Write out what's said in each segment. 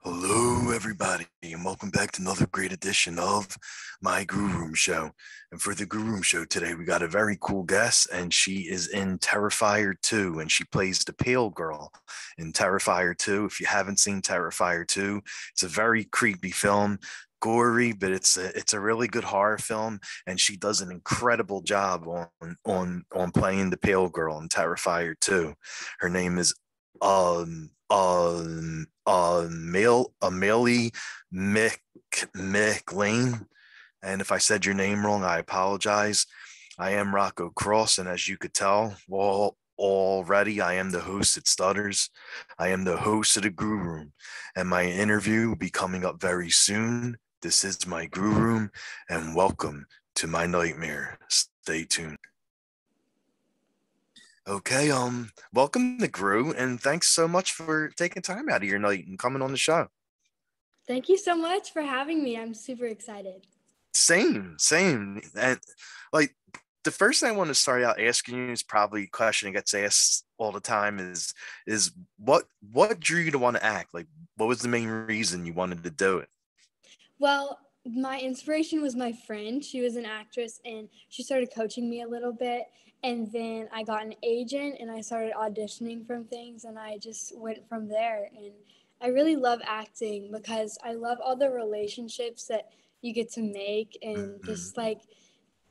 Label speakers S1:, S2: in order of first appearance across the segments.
S1: Hello, everybody, and welcome back to another great edition of my Grue Rume Show. And for the Grue Rume Show today, we got a very cool guest, and she is in Terrifier 2, and she plays the Pale Girl in Terrifier 2. If you haven't seen Terrifier 2, it's a very creepy film, gory, but it's a really good horror film, and she does an incredible job on playing the Pale Girl in Terrifier 2. Her name is Amelie McLain. And if I said your name wrong, I apologize. I am Rocco Cross, and as you could tell, well, already I am the host at Stutters. I am the host of the Grue Room, and my interview will be coming up very soon. This is my Grue Room, and welcome to my nightmare. Stay tuned. Okay, welcome to Grue, and thanks so much for taking time out of your night and coming on the show.
S2: Thank you so much for having me. I'm super excited.
S1: Same. And like the first thing I want to start out asking you is probably a question that gets asked all the time is what drew you to want to act? Like what was the main reason you wanted to do it?
S2: Well, my inspiration was my friend. She was an actress and she started coaching me a little bit. And then I got an agent and I started auditioning from things and I just went from there. And I really love acting because I love all the relationships that you get to make and
S1: Mhm.
S2: just like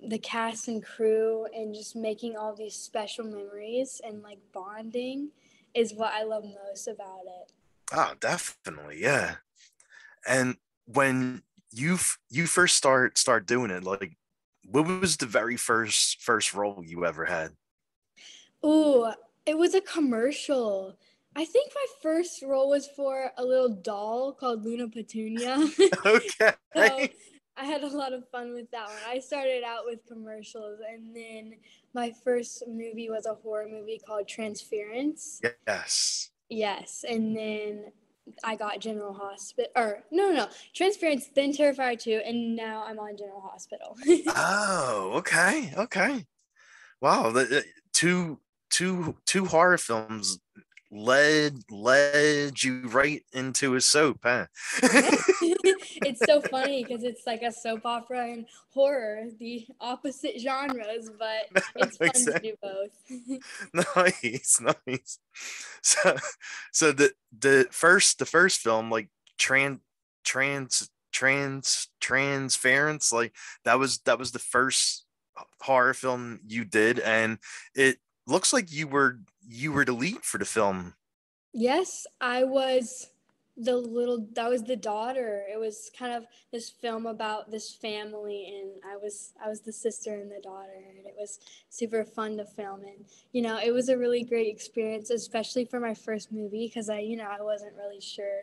S2: the cast and crew and just making all these special memories and like bonding is what I love most about it.
S1: Oh, definitely, yeah. And when you first start doing it, like what was the very first role you ever had?
S2: Ooh, it was a commercial. I think my first role was for a little doll called Luna Petunia.
S1: Okay.
S2: So I had a lot of fun with that one. I started out with commercials, and then my first movie was a horror movie called Transference.
S1: Yes.
S2: Yes, and then I got General Hospital, or no, Transference, then Terrifier 2, and now I'm on General Hospital.
S1: Oh, okay. Wow, two horror films led you right into a soap, huh?
S2: Yeah. It's so funny because it's like a soap opera and horror, the opposite genres, but it's fun to
S1: Exactly.
S2: do both.
S1: Nice. So, so the first film, like trans transference, like that was the first horror film you did, and it looks like you were the lead for the film.
S2: Yes, I was that was the daughter. It was kind of this film about this family and I was the sister and the daughter and it was super fun to film and it was a really great experience, especially for my first movie because I wasn't really sure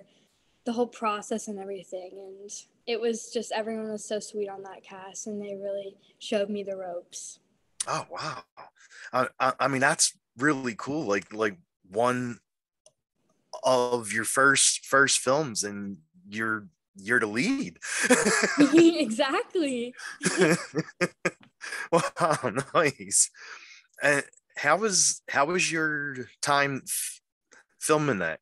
S2: the whole process and everything. And it was just everyone was so sweet on that cast, and they really showed me the ropes.
S1: Oh wow. I mean that's really cool. Like one of your first films and you're the lead.
S2: Exactly.
S1: Wow, nice. And how was your time filming that?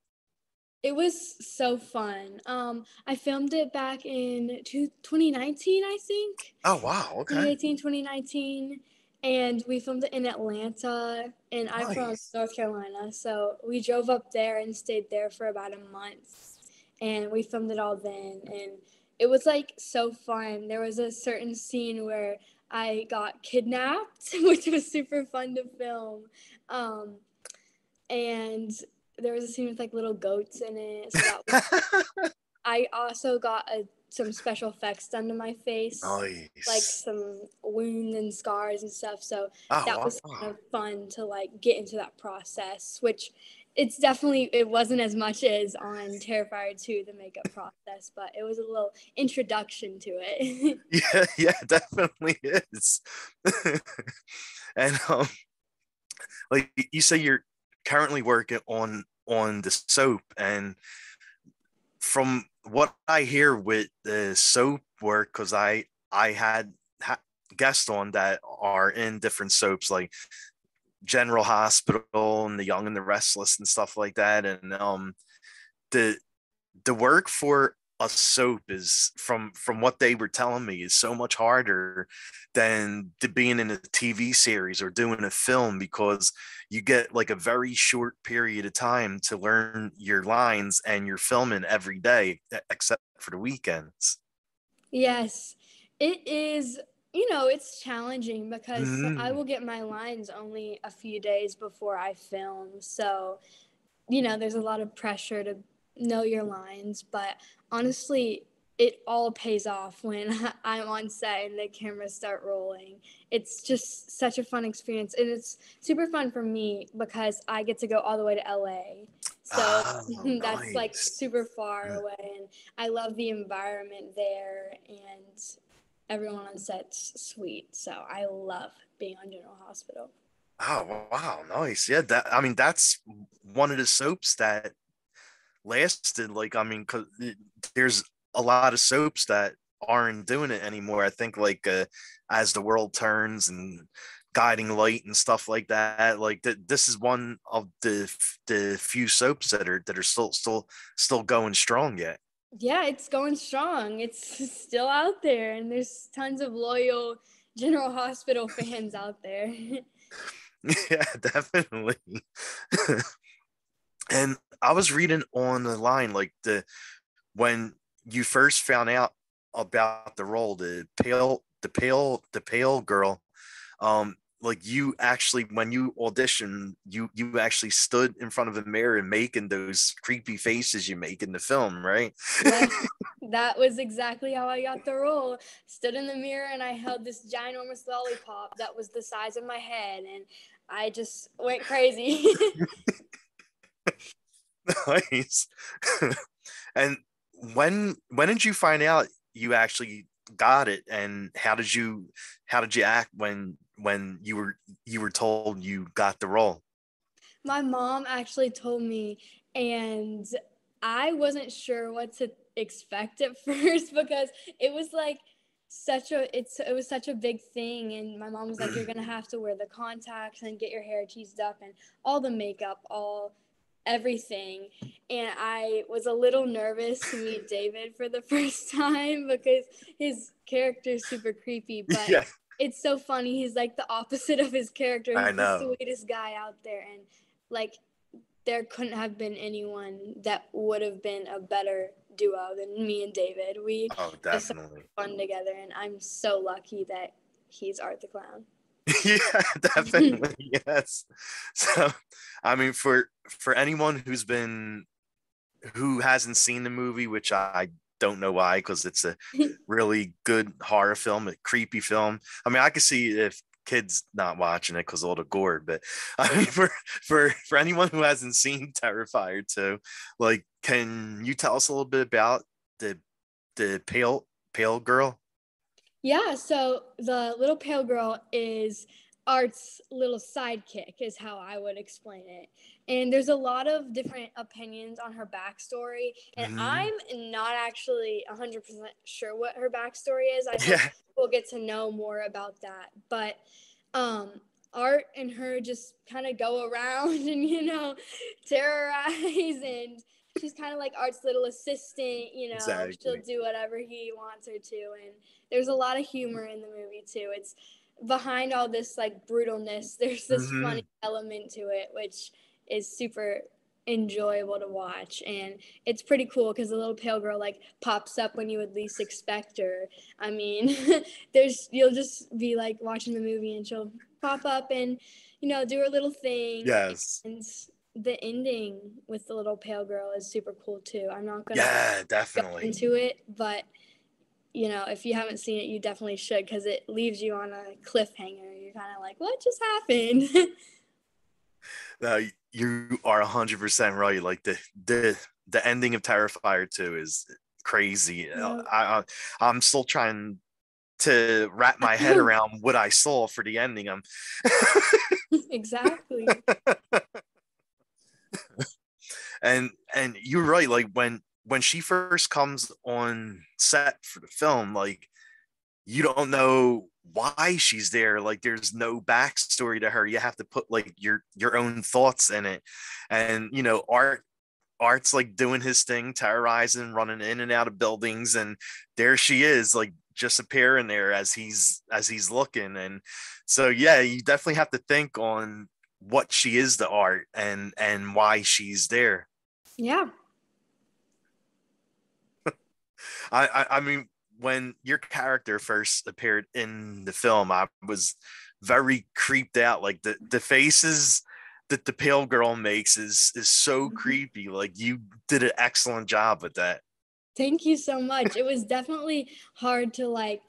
S2: It was so fun. I filmed it back in 2019, I think.
S1: Oh wow, okay.
S2: 2018, 2019. And we filmed it in Atlanta, and I'm from
S1: Nice.
S2: North Carolina. So we drove up there and stayed there for about a month. And we filmed it all then. And it was like so fun. There was a certain scene where I got kidnapped, which was super fun to film. Um, and there was a scene with like little goats in it. So that was. I also got some special effects done to my face, like
S1: Nice.
S2: some wounds and scars and stuff. So that
S1: Oh
S2: was kind
S1: wow.
S2: of fun to like get into that process, which it wasn't as much as on Terrifier 2, the makeup process, but it was a little introduction to it.
S1: Yeah, definitely is. And like you say you're currently working on the soap, and from what I hear with the soap work, because I had guests on that are in different soaps like General Hospital and The Young and the Restless and stuff like that, and the the work for a soap is, from what they were telling me, is so much harder than being in a TV series or doing a film, because you get like a very short period of time to learn your lines, and you're filming every day except for the weekends.
S2: Yes, it is. You know, it's challenging because I
S1: Mm.
S2: will get my lines only a few days before I film. So, you know, there's a lot of pressure to know your lines, but honestly, it all pays off when I'm on set and the cameras start rolling. It's just such a fun experience, and it's super fun for me because I get to go all the way to LA. So
S1: Oh,
S2: that's like
S1: nice.
S2: super far away, and I love the environment there, and everyone on set's sweet. So I love being on General Hospital.
S1: Oh, wow, nice. Yeah, that, I mean, that's one of the soaps that lasted, like, I mean, 'cause there's a lot of soaps that aren't doing it anymore. I think, like, As the World Turns and Guiding Light and stuff like that. Like, this is one of the few soaps that are still going strong yet.
S2: Yeah, it's going strong. It's still out there, and there's tons of loyal General Hospital fans out there.
S1: Yeah, definitely. And I was reading on the line, like, when you first found out about the role, the pale girl, like, you actually, when you auditioned, you actually stood in front of a mirror and making those creepy faces you make in the film, right?
S2: Yeah, that was exactly how I got the role. Stood in the mirror and I held this ginormous lollipop that was the size of my head, and I just went crazy.
S1: Nice. And when did you find out you actually got it, and how did you act when you were told you got the role?
S2: My mom actually told me, and I wasn't sure what to expect at first because it was like it was such a big thing, and my mom was like, you're gonna have to wear the contacts and get your hair teased up and all the makeup, all everything. And I was a little nervous to meet David for the first time because his character is super creepy, but
S1: Yeah,
S2: it's so funny. He's like the opposite of his character.
S1: I
S2: He's the
S1: know.
S2: sweetest guy out there, and like there couldn't have been anyone that would have been a better duo than me and David. We
S1: Oh,
S2: have so
S1: definitely.
S2: much fun together, and I'm so lucky that he's Art the Clown.
S1: Yeah, definitely. Yes. So, I mean, for anyone who hasn't seen the movie, which I don't know why, because it's a really good horror film, a creepy film. I mean, I could see if kids not watching it because of all the gore, but I mean, for anyone who hasn't seen Terrifier 2, like, can you tell us a little bit about the pale girl?
S2: Yeah, so the little pale girl is Art's little sidekick, is how I would explain it. And there's a lot of different opinions on her backstory, and
S1: Mhm.
S2: I'm not actually 100% sure what her backstory is. I hope
S1: Yeah.
S2: we'll get to know more about that. But um, Art and her just kind of go around and, terrorize, and she's kind of like Art's little assistant, she'll
S1: Exactly.
S2: do whatever he wants her to. And there's a lot of humor in the movie too. It's behind all this like brutalness, there's this funny
S1: Hmm.
S2: element to it, which is super enjoyable to watch. And it's pretty cool because the little pale girl like pops up when you would least expect her. I mean, you'll just be like watching the movie and she'll pop up and do her little thing.
S1: Yes.
S2: And the ending with the little pale girl is super cool too. I'm not gonna
S1: Yeah,
S2: go
S1: definitely.
S2: into it, but if you haven't seen it, you definitely should because it leaves you on a cliffhanger. You're kind of like, what just happened?
S1: No, you are 100% right. Like, the ending of Terrifier 2 is crazy.
S2: Yeah.
S1: I'm still trying to wrap my head around what I saw for the ending.
S2: Exactly.
S1: And you're right. Like, when she first comes on set for the film, like, you don't know why she's there. Like, there's no backstory to her. You have to put like your own thoughts in it. And Art Art's like doing his thing, terrorizing, running in and out of buildings, and there she is, like just appearing there as he's looking. And so yeah, you definitely have to think on what she is to Art and why she's there.
S2: Yeah.
S1: I mean, when your character first appeared in the film, I was very creeped out. Like the faces that the pale girl makes is so creepy. Like you did an excellent job with that.
S2: Thank you so much. It was definitely hard to like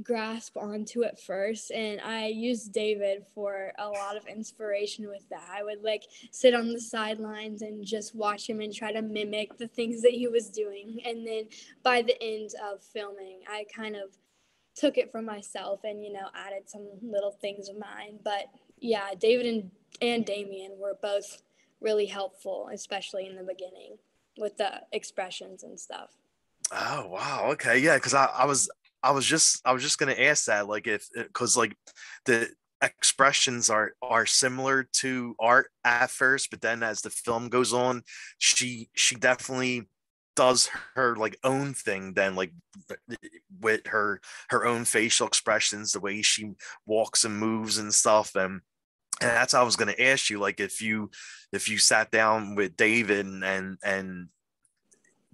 S2: grasp onto at first, and I used David for a lot of inspiration with that. I would like sit on the sidelines and just watch him and try to mimic the things that he was doing. And then by the end of filming, I kind of took it for myself and, added some little things of mine. But yeah, David and Damien were both really helpful, especially in the beginning with the expressions and stuff.
S1: Oh wow, okay, yeah, because I was just gonna ask that, like if because like the expressions are similar to Art at first, but then as the film goes on, she definitely does her like own thing then, like with her own facial expressions, the way she walks and moves and stuff. And that's how I was going to ask you, like if you sat down with David and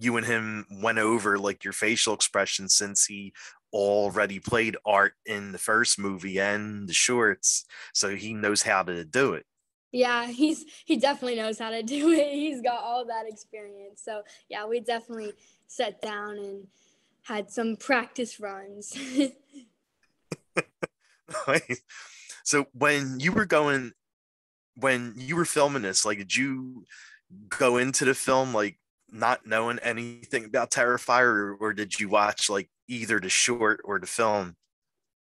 S1: you and him went over like your facial expressions, since he already played Art in the first movie and the shorts, so he knows how to do it.
S2: Yeah, he definitely knows how to do it. He's got all that experience. So yeah, we definitely sat down and had some practice runs.
S1: So when you were filming this, like did you go into the film like not knowing anything about Terrifier, or did you watch like either the short or the film?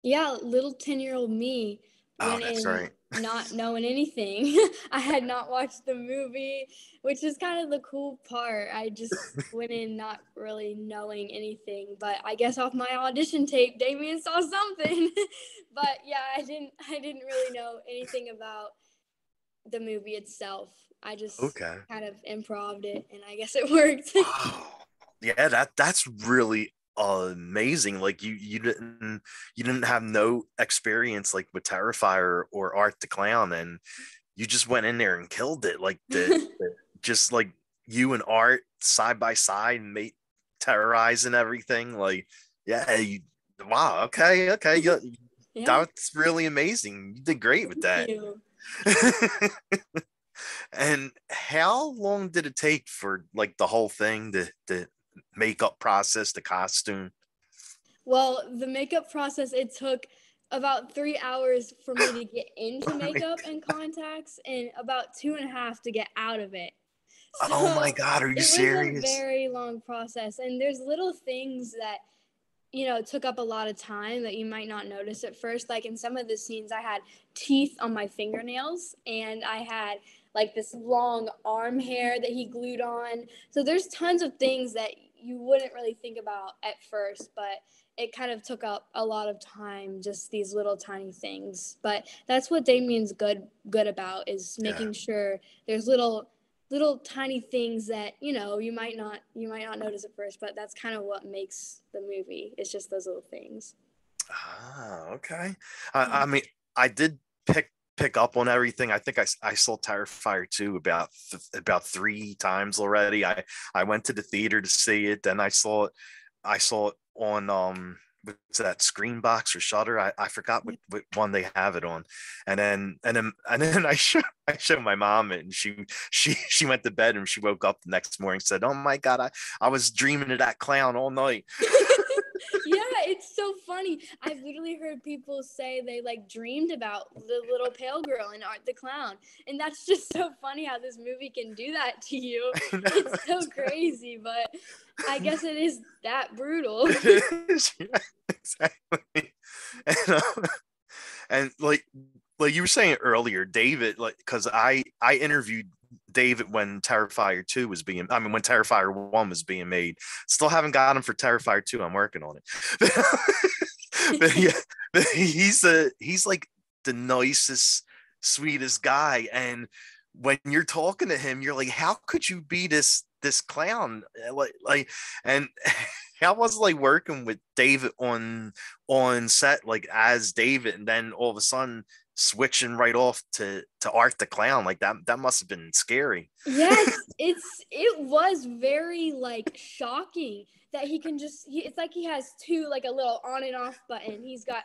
S2: Yeah, little 10-year-old me
S1: Oh,
S2: went
S1: that's
S2: in
S1: right.
S2: not knowing anything. I had not watched the movie, which is kind of the cool part. I just went in not really knowing anything, but I guess off my audition tape, Damien saw something. But yeah, I didn't really know anything about the movie itself. I just
S1: Okay.
S2: kind of improved it, and I guess it worked.
S1: Wow. Yeah, that's really amazing. Like you didn't have no experience like with Terrifier or Art the Clown, and you just went in there and killed it. Like just like you and Art side by side and made terrorizing everything. Like yeah, wow. Okay, okay. Yeah,
S2: Yeah,
S1: that's really amazing. You did great with
S2: thank
S1: that.
S2: you.
S1: And how long did it take for like the whole thing, the makeup process, the costume?
S2: Well, the makeup process, it took about 3 hours for me to get into makeup and contacts, and about 2.5 to get out of it.
S1: Oh my
S2: So
S1: God, are you
S2: it was a
S1: serious?
S2: very long process. And there's little things that, took up a lot of time that you might not notice at first. Like in some of the scenes, I had teeth on my fingernails, and I had like this long arm hair that he glued on. So there's tons of things that you wouldn't really think about at first, but it kind of took up a lot of time, just these little tiny things. But that's what Damien's good about, is
S1: Yeah.
S2: making sure there's little tiny things that you might not notice at first, but that's kind of what makes the movie. It's just those little things.
S1: Ah, okay. I mean, I did pick up on everything. I think I saw Terrifier 2 about 3 times already. I went to the theater to see it, then I saw it on what's that, Screen Box or Shutter? I forgot what one they have it on. And then I showed my mom it, and she went to bed, and she woke up the next morning and said, "Oh my God, I was dreaming of that clown all night."
S2: Yeah, it's so funny. I've literally heard people say they like dreamed about the little pale girl in Art the Clown, and that's just so funny how this movie can do that to you.
S1: I know.
S2: It's so crazy, but I guess it is that brutal.
S1: It is, yeah, exactly. And, and like you were saying earlier, David, like because I interviewed David when Terrifier 2 was being, I mean when Terrifier 1 was being made. Still haven't got him for Terrifier 2. I'm working on it. But yeah, but he's like the nicest, sweetest guy. And when you're talking to him, you're like, how could you be this clown, like, and how was it like working with David on set, like as David, and then all of a sudden switching right off to Art the Clown? Like that must have been scary.
S2: Yes, it was very like shocking that he can just it's like he has two, like a little on and off button. He's got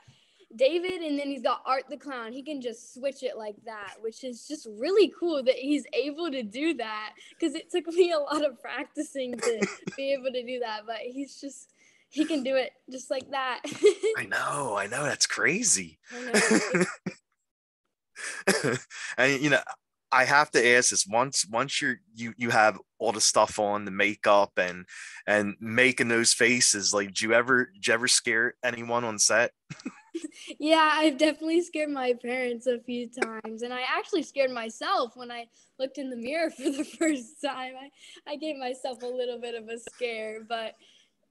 S2: David and then he's got Art the Clown. He can just switch it like that, which is just really cool that he's able to do that, because it took me a lot of practicing to be able to do that, but he can do it just like that.
S1: I know, that's crazy.
S2: I know.
S1: And I have to ask this, once you have all the stuff on, the makeup and making those faces, like did you ever scare anyone on set?
S2: Yeah, I've definitely scared my parents a few times, and I actually scared myself when I looked in the mirror for the first time. I gave myself a little bit of a scare, but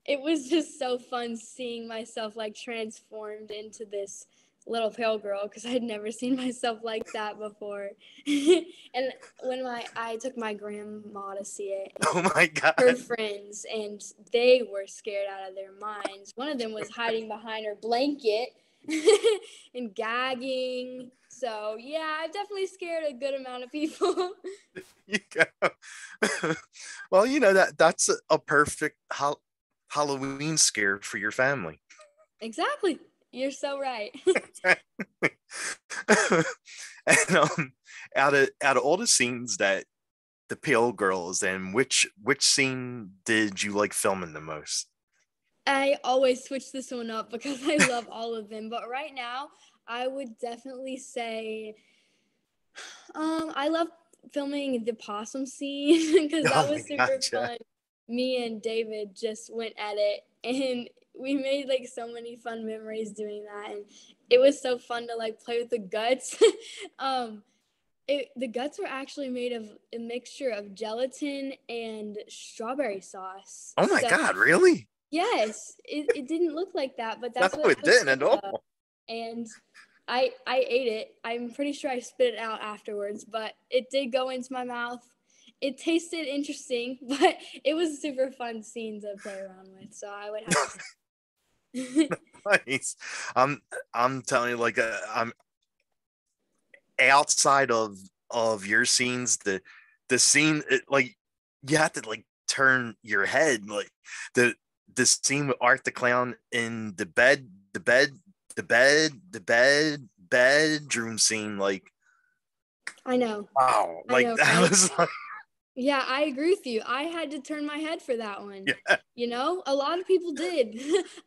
S2: it was just so fun seeing myself like transformed into this little pale girl, because I'd never seen myself like that before. And when I took my grandma to see it,
S1: Oh my god.
S2: her friends, and they were scared out of their minds. One of them was hiding behind her blanket and gagging. So yeah, I've definitely scared a good amount of people.
S1: You go. Well, that's a perfect Halloween scare for your family.
S2: Exactly. You're so right.
S1: And out of all the scenes that the Pale Girls, and which scene did you like filming the most?
S2: I always switch this one up because I love all of them. But right now, I would definitely say, I love filming the possum scene because that
S1: Oh my
S2: was super
S1: god, yeah.
S2: fun. Me and David just went at it, and we made like so many fun memories doing that, and it was so fun to like play with the guts. um, the guts were actually made of a mixture of gelatin and strawberry sauce.
S1: Oh my
S2: So
S1: god, really?
S2: yes, it didn't look like that, but
S1: No,
S2: that's what it
S1: it
S2: was
S1: didn't at
S2: made of.
S1: all.
S2: And I ate it. I'm pretty sure I spit it out afterwards, but it did go into my mouth. It tasted interesting, but it was a super fun scene to play around with. So I would have to.
S1: Nice. I'm telling you, like, I'm outside of your scenes, the scene, like, you have to like turn your head, like the scene with Art the Clown in the bedroom scene, like,
S2: I know.
S1: wow,
S2: I
S1: like
S2: know,
S1: that
S2: right?
S1: was like,
S2: Yeah, I agree with you. I had to turn my head for that one.
S1: yeah.
S2: You know, a lot of people did.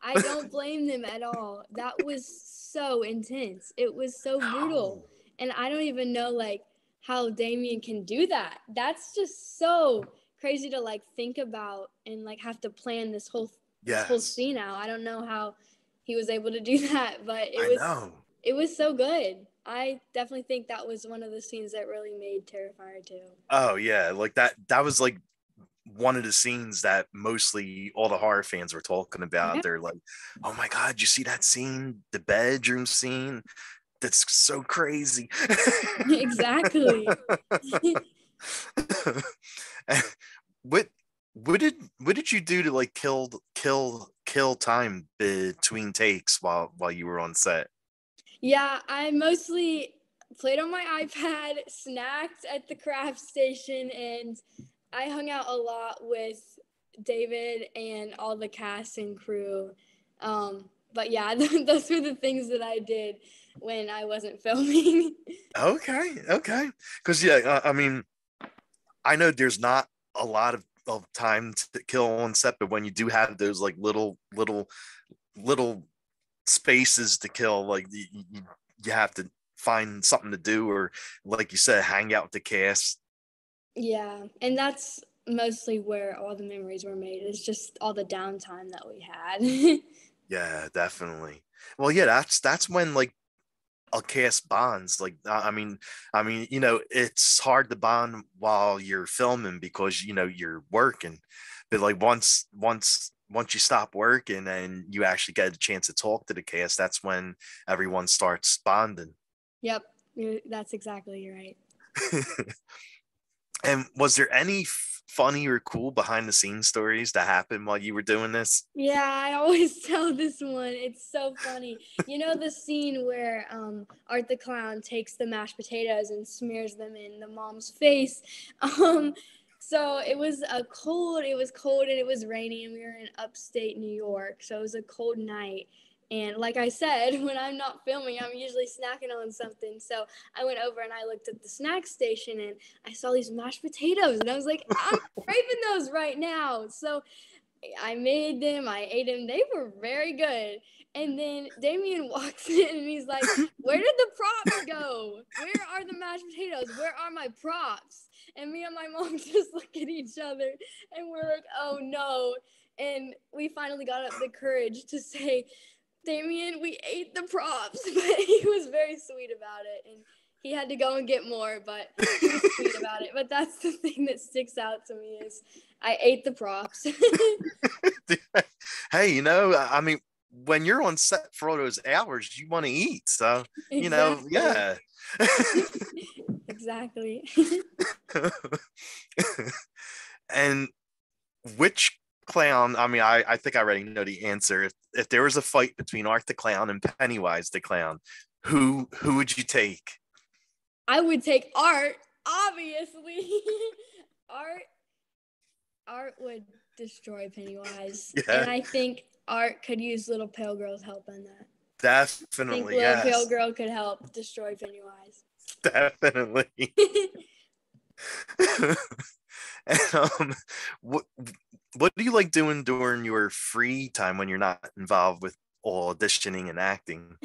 S2: I don't blame them at all. That was so intense. It was so brutal.
S1: No.
S2: And I don't even know like how Damien can do that. That's just so crazy to like think about and like have to plan this whole
S1: Yes,
S2: scene out. I don't know how he was able to do that, but
S1: I know.
S2: it was so good. I definitely think that was one of the scenes that really made Terrifier 2.
S1: Oh yeah, like that was like one of the scenes that mostly all the horror fans were talking about.
S2: Yeah,
S1: They're like, "Oh my god, you see that scene, the bedroom scene? That's so crazy."
S2: exactly.
S1: what what did you do to like kill time between takes while you were on set?
S2: Yeah, I mostly played on my iPad, snacked at the craft station, and I hung out a lot with David and all the cast and crew. But yeah, those were the things that I did when I wasn't filming.
S1: Okay, because yeah, I mean, I know there's not a lot of time to kill on set, but when you do have those like little spaces to kill, like you have to find something to do, or like you said, hang out with the cast.
S2: Yeah, and that's mostly where all the memories were made. It's just all the downtime that we had.
S1: Yeah, definitely. Well, yeah, that's when like a cast bonds. Like, I mean, it's hard to bond while you're filming because you're working, but like once you stop working and you actually get a chance to talk to the cast, that's when everyone starts bonding.
S2: Yep, that's exactly right.
S1: And was there any funny or cool behind the scenes stories that happened while you were doing this?
S2: Yeah, I always tell this one. It's so funny. You know the scene where Art the Clown takes the mashed potatoes and smears them in the mom's face? Um, so it was cold and it was raining and we were in upstate New York. So it was a cold night. And like I said, when I'm not filming, I'm usually snacking on something. So I went over and I looked at the snack station and I saw these mashed potatoes and I was like, I'm craving those right now. So I made them, I ate them. They were very good. And then Damien walks in and he's like, where did the props go? Where are the mashed potatoes? Where are my props? And me and my mom just look at each other and we're like, oh no. And we finally got up the courage to say, Damien, we ate the props. But he was very sweet about it. And he had to go and get more, but he was sweet about it. But that's the thing that sticks out to me is I ate the props.
S1: Hey, you know, I mean, when you're on set for all those hours, you want to eat. So, you know,
S2: Exactly.
S1: yeah.
S2: Exactly.
S1: And which clown, I mean, I think I already know the answer. If there was a fight between Art the Clown and Pennywise the Clown, who would you take?
S2: I would take Art, obviously. Art Art would destroy Pennywise.
S1: Yeah,
S2: And I think Art could use Little Pale Girl's help on that. I think
S1: definitely,
S2: Little Pale
S1: yes.
S2: Girl could help destroy Pennywise.
S1: Definitely. And, what what do you like doing during your free time when you're not involved with auditioning and acting?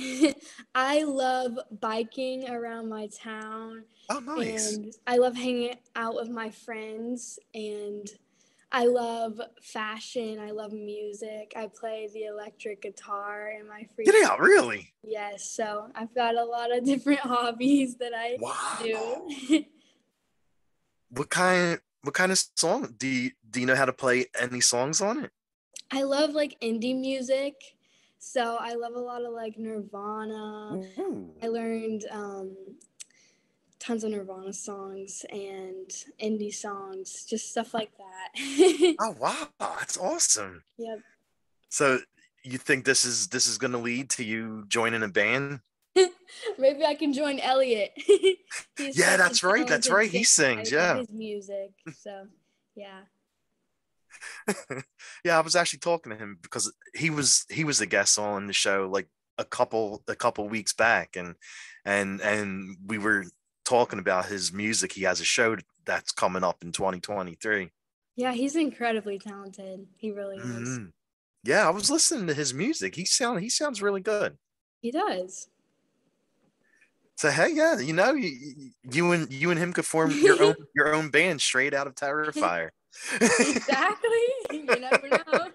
S2: I love biking around my town
S1: Oh, nice.
S2: and I love hanging out with my friends and I love fashion. I love music. I play the electric guitar in my free
S1: Get
S2: time.
S1: out, really?
S2: Yes, so I've got a lot of different hobbies that I
S1: Wow.
S2: do.
S1: What kind of song do you know how to play any songs on it?
S2: I love like indie music. So I love a lot of like Nirvana.
S1: Ooh.
S2: I learned tons of Nirvana songs and indie songs, just stuff like that.
S1: Oh, wow, that's awesome.
S2: Yep.
S1: So you think this is going to lead to you joining a band?
S2: Maybe I can join Elliot. He's
S1: Yeah,
S2: such a
S1: that's right. That's
S2: talented
S1: right. He
S2: singer. I
S1: sings.
S2: love
S1: Yeah.
S2: his music. So, yeah.
S1: Yeah, I was actually talking to him because he was a guest on the show like a couple weeks back, and we were talking about his music. He has a show that's coming up in 2023.
S2: Yeah, he's incredibly talented. He really is.
S1: Hmm. Yeah, I was listening to his music. He sounds really good.
S2: He does.
S1: So hey, yeah, you know, you and him could form your own band straight out of Terrifier.
S2: Exactly. You never know.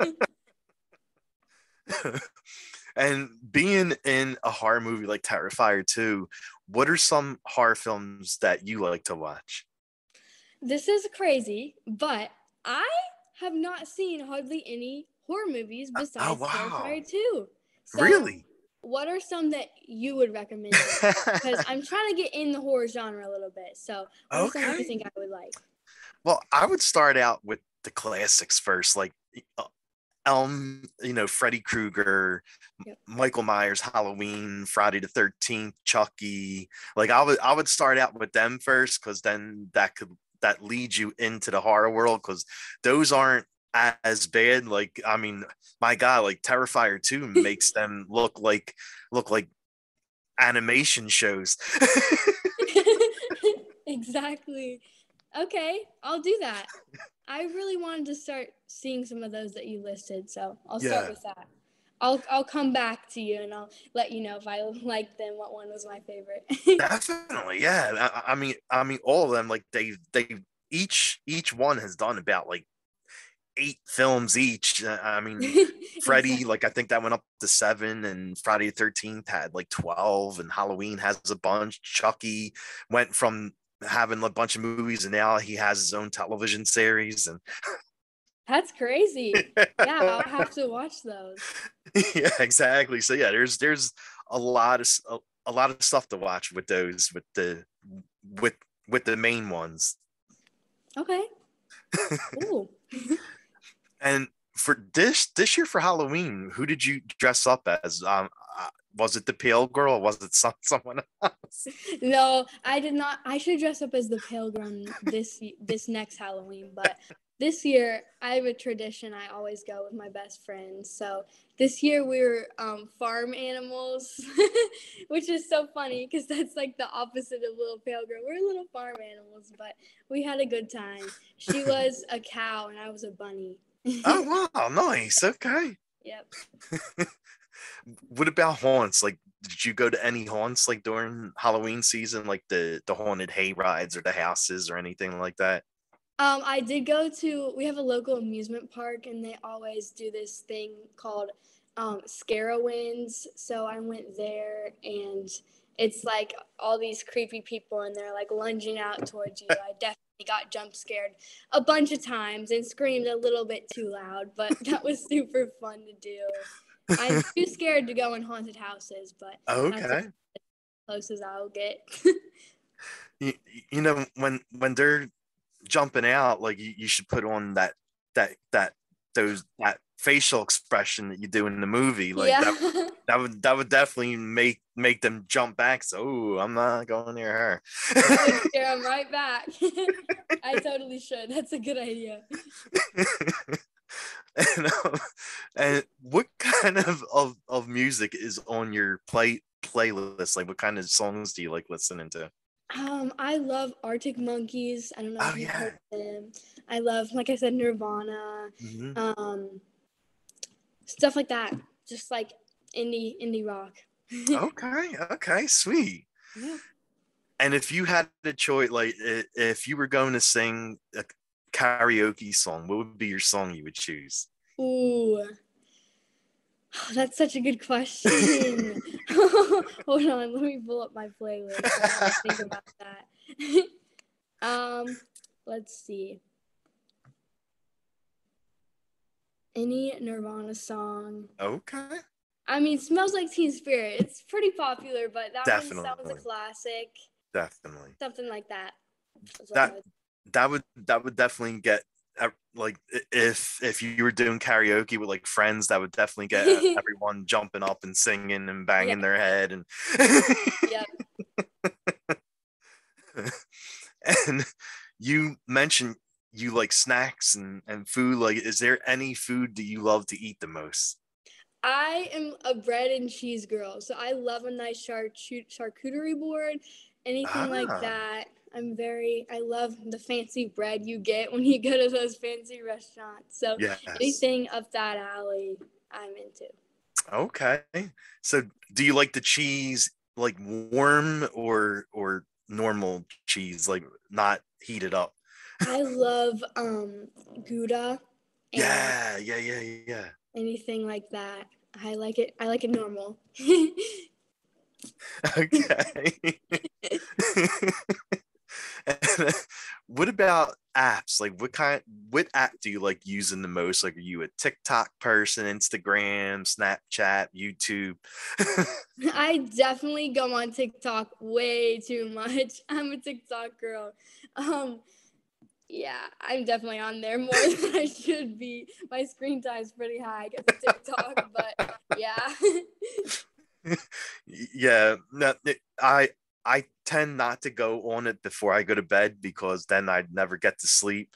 S1: And being in a horror movie like Terrifier 2, what are some horror films that you like to watch?
S2: This is crazy, but I have not seen hardly any horror movies
S1: Oh,
S2: besides
S1: wow.
S2: Terrifier 2. So,
S1: Really?
S2: what are some that you would recommend? Because I'm trying to get in the horror genre a little bit. So, what are some that you
S1: Okay.
S2: think I would like?
S1: Well, I would start out with the classics first, like uh, Freddy Krueger,
S2: Yep.
S1: Michael Myers, Halloween, Friday the 13th, Chucky. Like I would start out with them first because then that leads you into the horror world because those aren't as bad. Like, I mean, my God, like Terrifier 2 makes them look like animation shows.
S2: Exactly. Okay, I'll do that. I really wanted to start seeing some of those that you listed, so I'll start
S1: Yeah.
S2: with that. I'll come back to you and I'll let you know if I liked them, what one was my favorite.
S1: Definitely, yeah. I mean, all of them, like they each one has done about like 8 films each. I mean, Freddy,
S2: Exactly.
S1: like I think that went up to 7, and Friday the 13th had like 12, and Halloween has a bunch. Chucky went from having a bunch of movies, and now he has his own television series, and
S2: That's crazy. Yeah, I'll have to watch those.
S1: yeah, exactly. So yeah, there's a lot of a lot of stuff to watch with those with the main ones.
S2: Okay. Ooh.
S1: And for this year for Halloween, who did you dress up as? Was it the pale girl? Or was it someone else?
S2: No, I did not. I should dress up as the pale girl this next Halloween, but this year I have a tradition. I always go with my best friends. So this year we were farm animals, which is so funny because that's like the opposite of little pale girl. We're little farm animals, but we had a good time. She was a cow and I was a bunny.
S1: Oh wow, nice. Okay.
S2: Yep.
S1: What about haunts? Like, did you go to any haunts like during Halloween season, like the haunted hay rides or the houses or anything like that?
S2: I did go to, we have a local amusement park and they always do this thing called Scarowinds. So I went there and it's like all these creepy people and they're like lunging out towards you. I definitely got jump scared a bunch of times and screamed a little bit too loud, but that was super fun to do. I'm too scared to go in haunted houses, but that's as
S1: Okay.
S2: close as I'll get.
S1: You, you know when they're jumping out, like you should put on that that facial expression that you do in the movie, like
S2: Yeah.
S1: that would definitely make them jump back. So, oh, I'm not going near her.
S2: It would scare them right back. I totally should. That's a good idea.
S1: And what kind of music is on your playlist? Like, what kind of songs do you like listening to?
S2: I love Arctic Monkeys. I don't know
S1: Oh
S2: if you've
S1: yeah.
S2: heard of them. I love, like I said, Nirvana,
S1: Hmm.
S2: um, stuff like that. Just like indie rock.
S1: Okay, okay, sweet.
S2: Yeah.
S1: And if you had a choice, like if you were going to sing a karaoke song, what would be your song you would choose?
S2: Ooh, that's such a good question. Hold on, let me pull up my playlist. I gotta think about that. um, let's see. Any Nirvana song.
S1: Okay,
S2: I mean, Smells Like Teen Spirit. It's pretty popular, but that one's a
S1: definitely,
S2: classic.
S1: definitely.
S2: Something like that. That's what
S1: That
S2: I would.
S1: that would definitely get like if you were doing karaoke with like friends, that would definitely get everyone jumping up and singing and
S2: Yeah.
S1: banging their head and
S2: Yep.
S1: and you mentioned you like snacks and food. Like, is there any food that you love to eat the most?
S2: I am a bread and cheese girl, so I love a nice charcuterie board, anything like
S1: Ah,
S2: that. I love the fancy bread you get when you go to those fancy restaurants. So
S1: yes.
S2: anything up that alley, I'm into.
S1: Okay. So, do you like the cheese like warm or normal cheese, like not heated up?
S2: I love Gouda and
S1: Yeah, yeah, yeah, yeah.
S2: anything like that. I like it. I like it normal.
S1: Okay. And what about apps? Like, what app do you like using the most? Like, are you a TikTok person, Instagram, Snapchat, YouTube?
S2: I definitely go on TikTok way too much. I'm a TikTok girl. Um, yeah, I'm definitely on there more than I should be. My screen time is pretty high because of TikTok, but yeah.
S1: Yeah, no, I tend not to go on it before I go to bed because then I'd never get to sleep.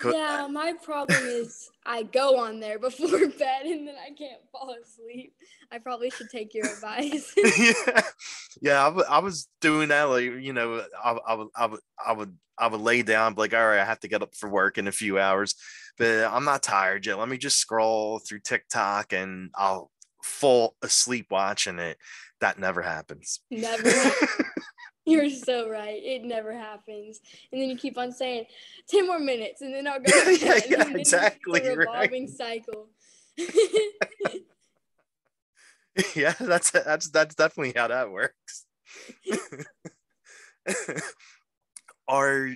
S2: Yeah, my problem is I go on there before bed and then I can't fall asleep. I probably should take your advice.
S1: Yeah, yeah. I was doing that, like, I would lay down, like, all right, I have to get up for work in a few hours, but I'm not tired yet. Let me just scroll through TikTok and I'll fall asleep watching it. That never happens.
S2: Never. You're so right. It never happens. And then you keep on saying 10 more minutes and then I'll go
S1: Yeah,
S2: to
S1: yeah,
S2: bed.
S1: yeah,
S2: And then it's a
S1: exactly, right.
S2: revolving cycle.
S1: Yeah, that's definitely how that works. are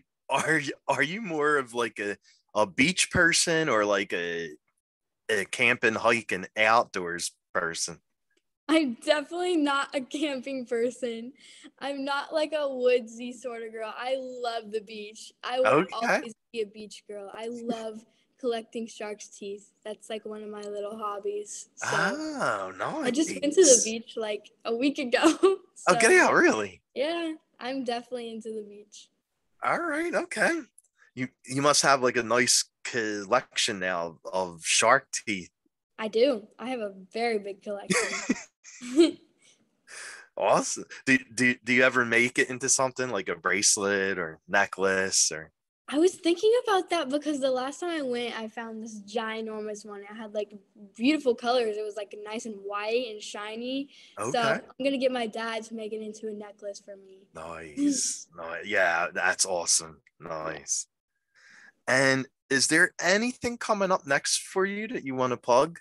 S1: are you more of like a beach person or like a camp and hike and outdoors person?
S2: I'm definitely not a camping person. I'm not like a woodsy sort of girl. I love the beach. I will
S1: Okay.
S2: always be a beach girl. I love collecting shark's teeth. That's like one of my little hobbies. So
S1: Oh,
S2: I just went to the
S1: nice.
S2: beach like a week ago.
S1: Oh,
S2: So
S1: get out, really?
S2: yeah, I'm definitely into the beach.
S1: All right, okay. You must have like a nice collection now of shark teeth.
S2: I do. I have a very big collection.
S1: Awesome. Do you ever make it into something like a bracelet or necklace or
S2: I was thinking about that because the last time I went, I found this ginormous one. It had like beautiful colors. It was like nice and white and shiny. So
S1: okay.
S2: I'm gonna get my dad to make it into a necklace for me.
S1: Nice. Nice. Yeah, that's awesome.
S2: Yeah.
S1: Nice. And is there anything coming up next for you that you want to plug?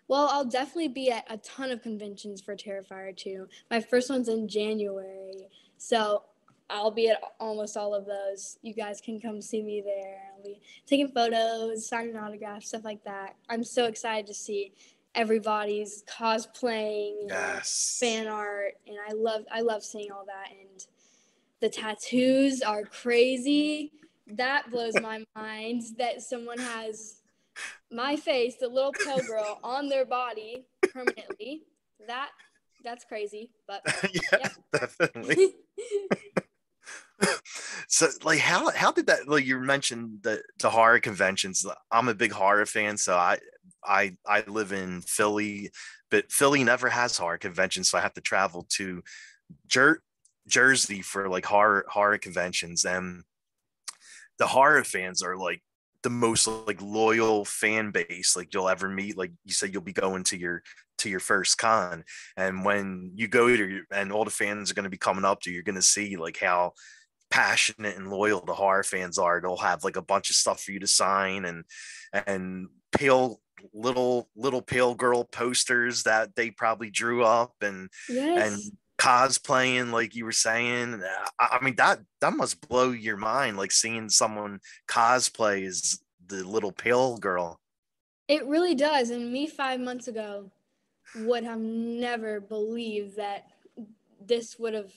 S2: Well, I'll definitely be at a ton of conventions for Terrifier 2. My first one's in January. So I'll be at almost all of those. You guys can come see me there. I'll be taking photos, signing autographs, stuff like that. I'm so excited to see everybody's cosplaying and
S1: Yes.
S2: fan art, and I love seeing all that. And the tattoos are crazy. That blows my mind that someone has my face, the little pale girl, on their body permanently. That that's crazy, but
S1: Yeah,
S2: yep.
S1: definitely. So like how did that, like you mentioned the horror conventions. I'm a big horror fan, so I live in Philly, but Philly never has horror conventions, so I have to travel to Jer- Jersey for like horror conventions. And the horror fans are like the most like loyal fan base like you'll ever meet. Like you said, you'll be going to your first con, and when you go to, and all the fans are going to be coming up to you, you're going to see like how passionate and loyal the horror fans are. They'll have like a bunch of stuff for you to sign, and pale little pale girl posters that they probably drew up, and
S2: Yes.
S1: cosplaying like you were saying. I mean that must blow your mind, like seeing someone cosplay as the little pale girl.
S2: It really does. And me 5 months ago would have never believed that this would have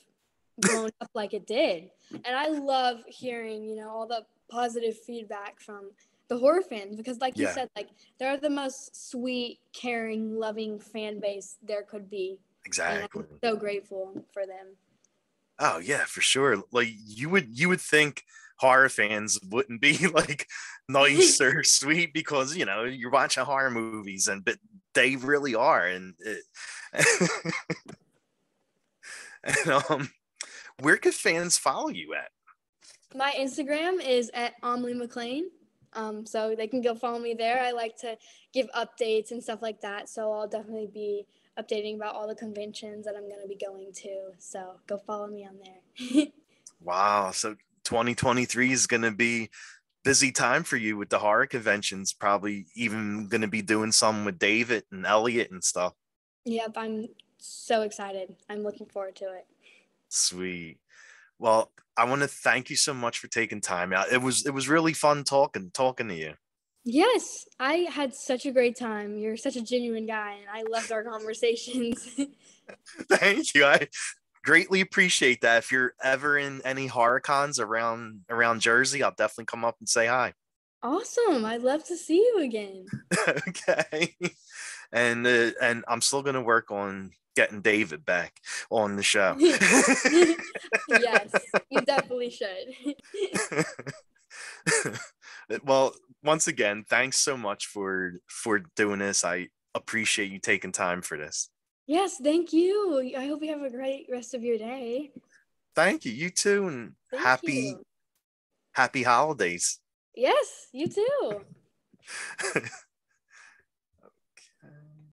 S2: blown up like it did. And I love hearing, all the positive feedback from the horror fans because like you
S1: Yeah,
S2: said, like they're the most sweet, caring, loving fan base there could be. And I'm
S1: exactly.
S2: so grateful for them.
S1: Oh yeah, for sure. Like you would think horror fans wouldn't be like nice or sweet because you're watching horror movies, and but they really are. And where could fans follow you at?
S2: My Instagram is at Amelie McLain. So they can go follow me there. I like to give updates and stuff like that. So I'll definitely be updating about all the conventions that I'm going to be going to. So go follow me on there.
S1: Wow, so 2023 is going to be busy time for you with the horror conventions. Probably even going to be doing some with David and Elliot and stuff.
S2: Yep, I'm so excited. I'm looking forward to it.
S1: Sweet. Well, I want to thank you so much for taking time out. It was really fun talking to you.
S2: Yes, I had such a great time. You're such a genuine guy, and I loved our conversations.
S1: Thank you. I greatly appreciate that. If you're ever in any horror cons around Jersey, I'll definitely come up and say hi.
S2: Awesome. I'd love to see you again.
S1: Okay. And I'm still gonna work on getting David back on the show.
S2: Yes, you definitely should.
S1: Well, once again, thanks so much for doing this. I appreciate you taking time for this.
S2: Yes, thank you. I hope you have a great rest of your day.
S1: Thank you. You too, and
S2: Thank
S1: happy
S2: you.
S1: happy holidays.
S2: Yes, you too.